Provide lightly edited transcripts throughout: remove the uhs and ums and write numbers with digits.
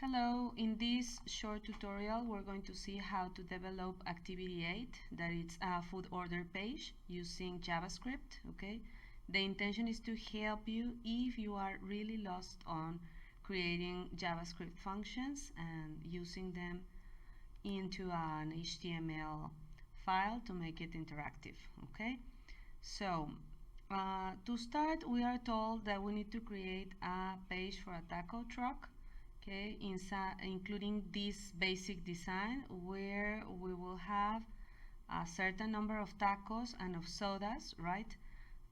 Hello, in this short tutorial we're going to see how to develop Activity 8, that is a food order page using JavaScript, okay? The intention is to help you if you are really lost on creating JavaScript functions and using them into an HTML file to make it interactive, okay? So, to start, we are told that we need to create a page for a taco truck, okay, including this basic design where we will have a certain number of tacos and of sodas, right?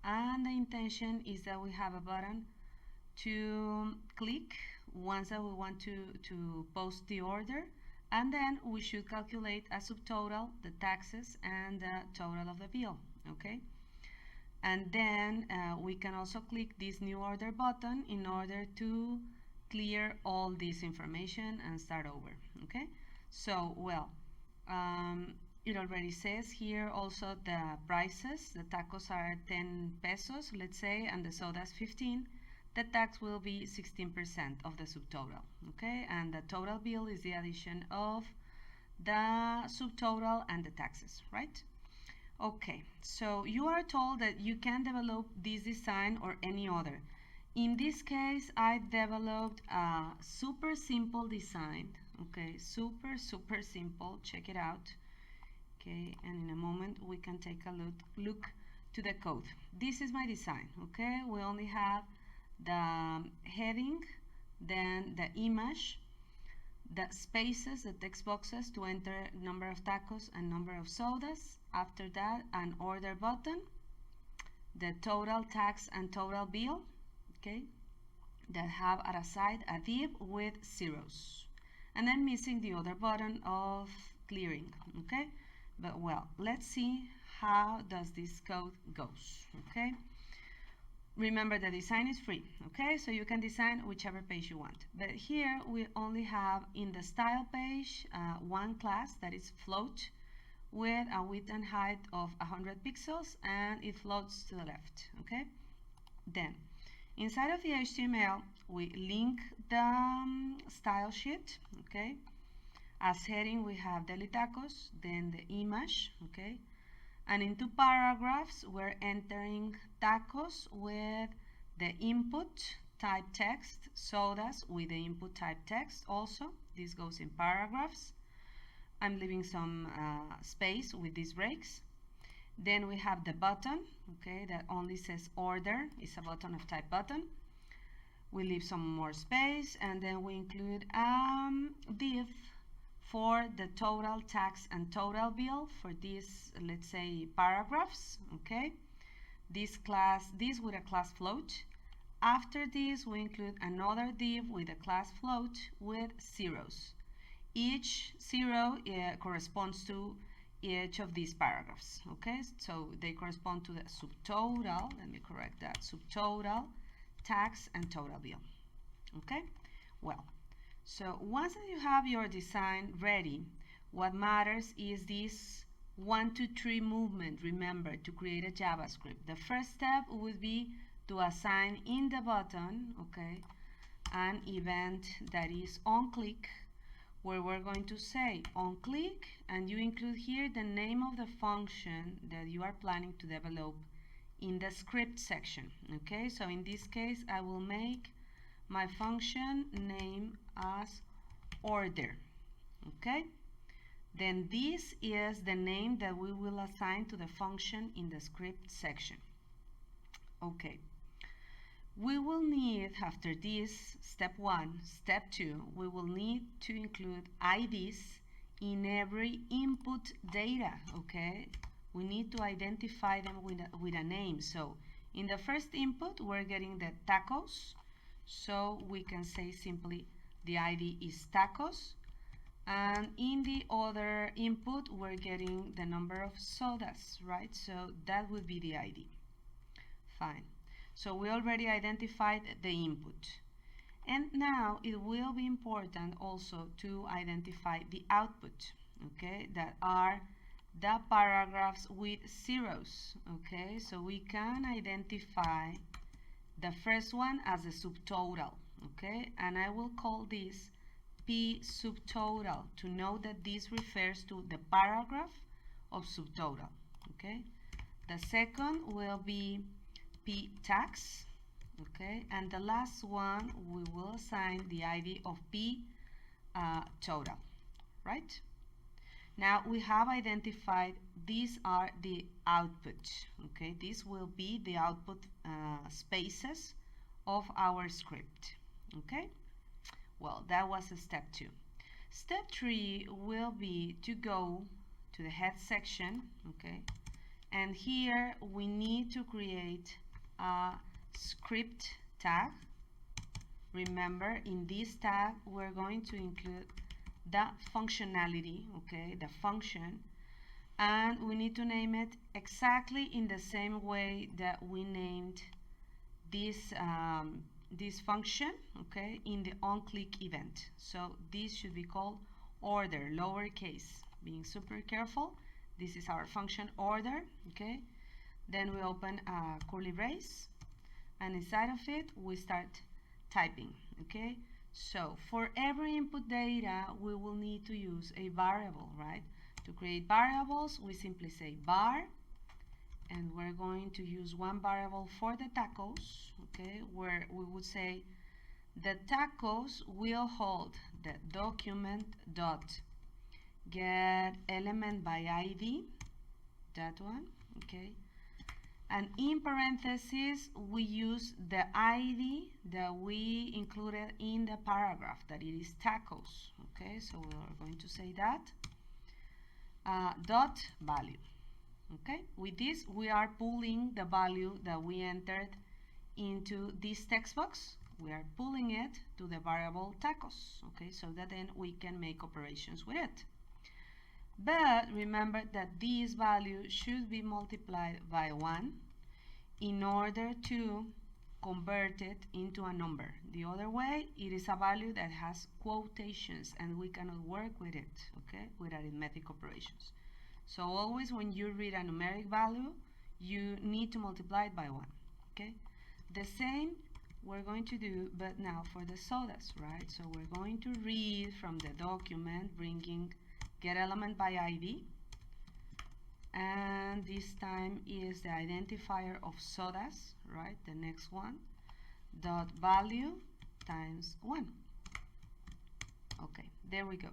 And the intention is that we have a button to click once that we want to post the order, and then we should calculate a subtotal, the taxes, and the total of the bill, okay? And then we can also click this new order button in order to clear all this information and start over, okay? So, well, it already says here also the prices. The tacos are 10 pesos, let's say, and the sodas 15. The tax will be 16% of the subtotal, okay? And the total bill is the addition of the subtotal and the taxes, right? Okay, so you are told that you can develop this design or any other. In this case, I developed a super simple design, okay, super simple, check it out, okay, and in a moment we can take a look to the code. This is my design, okay, we only have the heading, then the image, the spaces, the text boxes to enter number of tacos and number of sodas. After that, an order button, the total tax and total bill, okay, that have at a side a div with zeros, and then missing the other button of clearing, okay? But well, let's see how does this code goes, okay? Remember, the design is free, okay? So you can design whichever page you want. But here we only have in the style page one class that is float with a width and height of 100 pixels, and it floats to the left, okay? Then inside of the HTML we link the style sheet, okay? As heading we have deli tacos, then the image, okay? And into paragraphs, we're entering tacos with the input type text, sodas with the input type text also. This goes in paragraphs. I'm leaving some space with these breaks. Then we have the button, okay, that only says order. It's a button of type button. We leave some more space, and then we include div for the total tax and total bill for these, let's say, paragraphs, okay? This with a class float. After this, we include another div with a class float with zeros. Each zero corresponds to each of these paragraphs, okay? So they correspond to the subtotal, let me correct that, subtotal, tax, and total bill, okay? Well, so once you have your design ready, what matters is this 1, 2, 3 movement. Remember, to create a JavaScript, the first step would be to assign in the button, okay, an event that is on click, where we're going to say on click, and you include here the name of the function that you are planning to develop in the script section, okay? So in this case, I will make my function name as order, okay? Then this is the name that we will assign to the function in the script section, okay? We will need, after this, step 1, step 2, we will need to include IDs in every input data, okay? We need to identify them with a name. So in the first input, we're getting the tacos, so we can say simply the ID is tacos, and in the other input we're getting the number of sodas, right? So that would be the ID. Fine. So we already identified the input, and now it will be important also to identify the output, okay, that are the paragraphs with zeros, okay? So we can identify the first one as a subtotal, okay? And I will call this P subtotal to know that this refers to the paragraph of subtotal. Okay. The second will be P tax. Okay. And the last one we will assign the ID of P total. Right. Now we have identified these are the output. Okay. This will be the output spaces of our script. Okay. Well, that was step 2. Step 3 will be to go to the head section, okay? And here we need to create a script tag. Remember, in this tag, we're going to include the functionality, okay, the function, and we need to name it exactly in the same way that we named this function, okay, in the onClick event. So this should be called order, lowercase, being super careful. This is our function order, okay. Then we open a curly brace, and inside of it we start typing, okay. So for every input data we will need to use a variable, right? To create variables we simply say var, and we're going to use one variable for the tacos, okay, where we would say the tacos will hold the document dot get element by ID, that one, okay, and in parentheses we use the ID that we included in the paragraph, that it is tacos, okay, so we're going to say that dot value. Okay, with this we are pulling the value that we entered into this text box. We are pulling it to the variable tacos, okay, so that then we can make operations with it. But remember that this value should be multiplied by 1 in order to convert it into a number. The other way, it is a value that has quotations and we cannot work with it, okay, with arithmetic operations. So always when you read a numeric value, you need to multiply it by 1, okay? The same we're going to do, but now for the sodas, right? So we're going to read from the document, bringing get element by ID, and this time is the identifier of sodas, right? The next one, dot value times 1. Okay, there we go.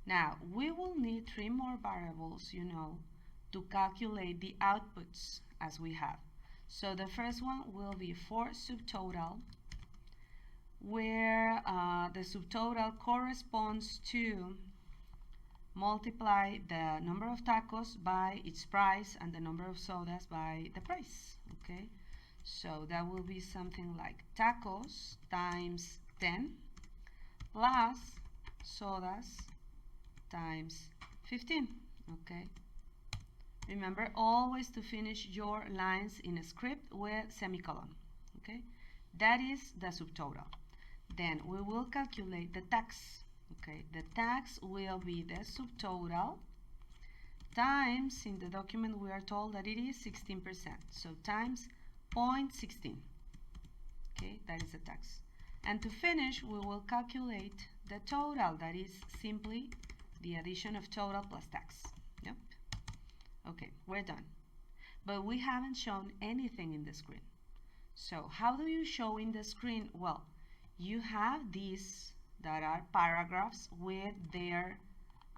Now, we will need 3 more variables, you know, to calculate the outputs as we have. So the first one will be for subtotal, where the subtotal corresponds to multiply the number of tacos by its price and the number of sodas by the price, okay? So that will be something like tacos times 10 plus sodas times 15, okay? Remember always to finish your lines in a script with semicolon, okay? That is the subtotal. Then we will calculate the tax, okay? The tax will be the subtotal times, in the document we are told that it is 16%, so times 0.16, okay? That is the tax. And to finish, we will calculate the total, that is simply the addition of total plus tax. Yep. Okay, we're done. But we haven't shown anything in the screen. So how do you show in the screen? Well, you have these that are paragraphs with their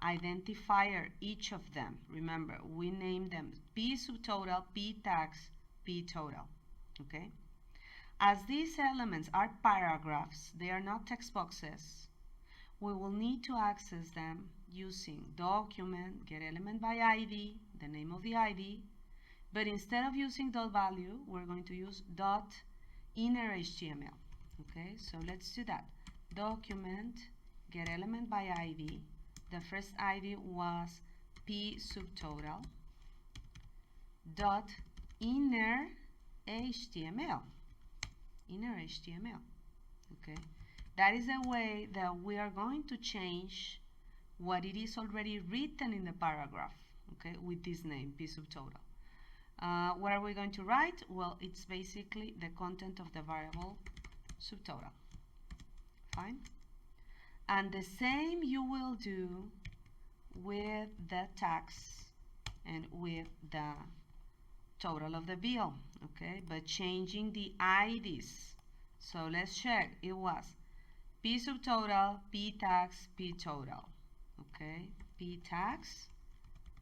identifier, each of them. Remember, we named them P subtotal, P tax, P total. Okay? As these elements are paragraphs, they are not text boxes, we will need to access them using document, get element by ID, the name of the ID, but instead of using dot value, we're going to use dot inner HTML. Okay, so let's do that. Document, get element by ID. The first ID was P subtotal, dot inner HTML. Inner HTML. Okay, that is the way that we are going to change what it is already written in the paragraph, okay, with this name, P subtotal. What are we going to write? Well, it's basically the content of the variable subtotal. Fine. And the same you will do with the tax and with the total of the bill, okay? But changing the IDs. So let's check. It was P subtotal, P tax, P total, okay? P tax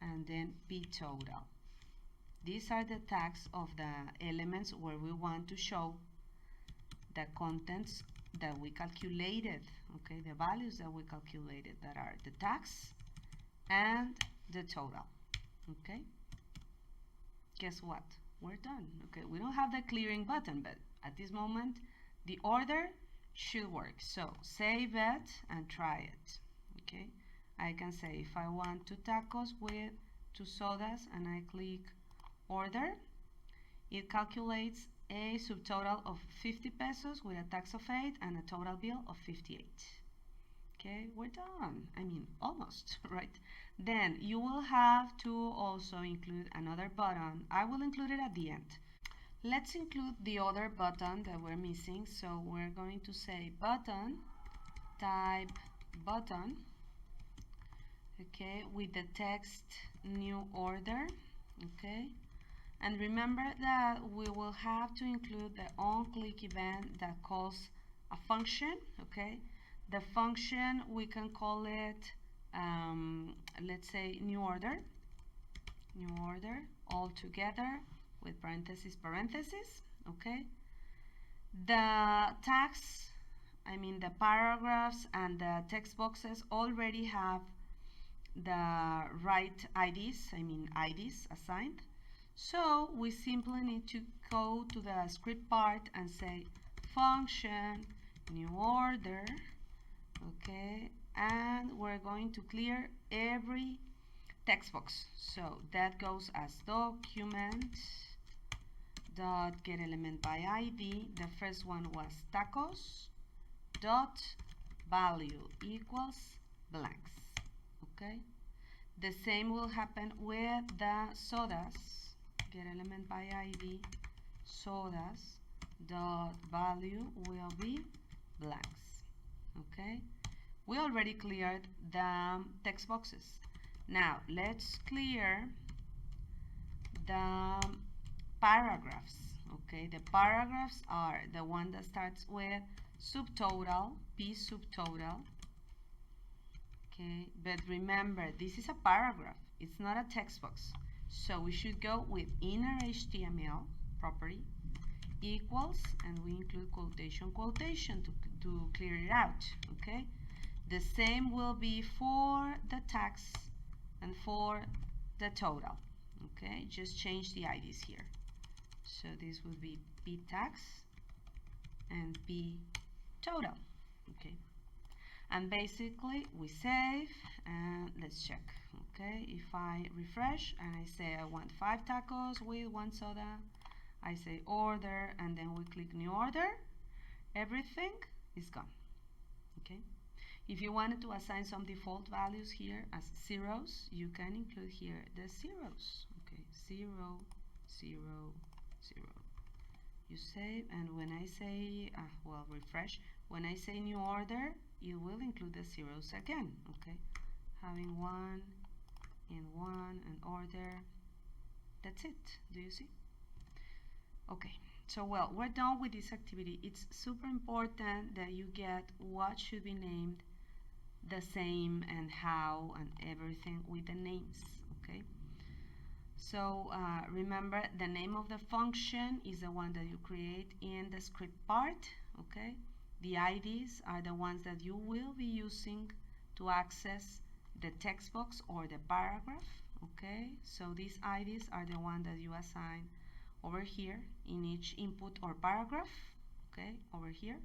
and then P total. These are the tags of the elements where we want to show the contents that we calculated, okay? The values that we calculated, that are the tax and the total, okay? Guess what? We're done, okay? We don't have the clearing button, but at this moment, the order should work. So save it and try it, okay? I can say if I want 2 tacos with 2 sodas and I click order, it calculates a subtotal of 50 pesos with a tax of 8 and a total bill of 58. Okay, we're done. I mean, almost, right? Then you will have to also include another button. I will include it at the end. Let's include the other button that we're missing. So we're going to say button, type button, okay, with the text new order, okay? And remember that we will have to include the onClick event that calls a function, okay? The function, we can call it, let's say, new order, all together with parentheses, okay? The tags, I mean the paragraphs and the text boxes already have the right IDs, IDs assigned. So we simply need to go to the script part and say function new order, okay, and we're going to clear every text box. So that goes as document dot get element by ID. The first one was tacos dot value equals blanks, okay. The same will happen with the sodas. Get element by ID, sodas dot value will be blanks, okay. We already cleared the text boxes. Now let's clear the paragraphs, okay. The paragraphs are the one that starts with subtotal, P subtotal, okay. But remember, this is a paragraph, it's not a text box. So we should go with inner HTML property equals, and we include quotation to clear it out, okay. The same will be for the tax and for the total, okay. Just change the IDs here. So this would be P tax and P total, okay. And basically we save and let's check, okay. If I refresh and I say I want 5 tacos with 1 soda, I say order and then we click new order, everything is gone, okay. If you wanted to assign some default values here as zeros, you can include here the zeros, okay. 0, 0, 0. You save, and when I say refresh, when I say new order, you will include the zeros again, okay. Having 1 in 1 and order, that's it. Do you see? Okay, so well, we're done with this activity. It's super important that you get what should be named the same and how and everything with the names, okay. So remember, the name of the function is the one that you create in the script part, okay. The IDs are the ones that you will be using to access the text box or the paragraph, okay. So these IDs are the ones that you assign over here in each input or paragraph, okay, over here.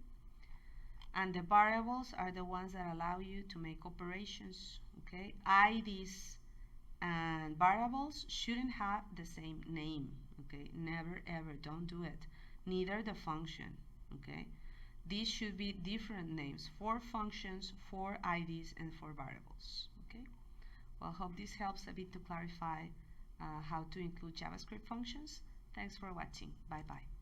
And the variables are the ones that allow you to make operations, okay. IDs and variables shouldn't have the same name, okay. Never ever, don't do it. Neither the function, okay. These should be different names for functions, for IDs, and for variables, okay. Well, hope this helps a bit to clarify how to include JavaScript functions. Thanks for watching. Bye bye.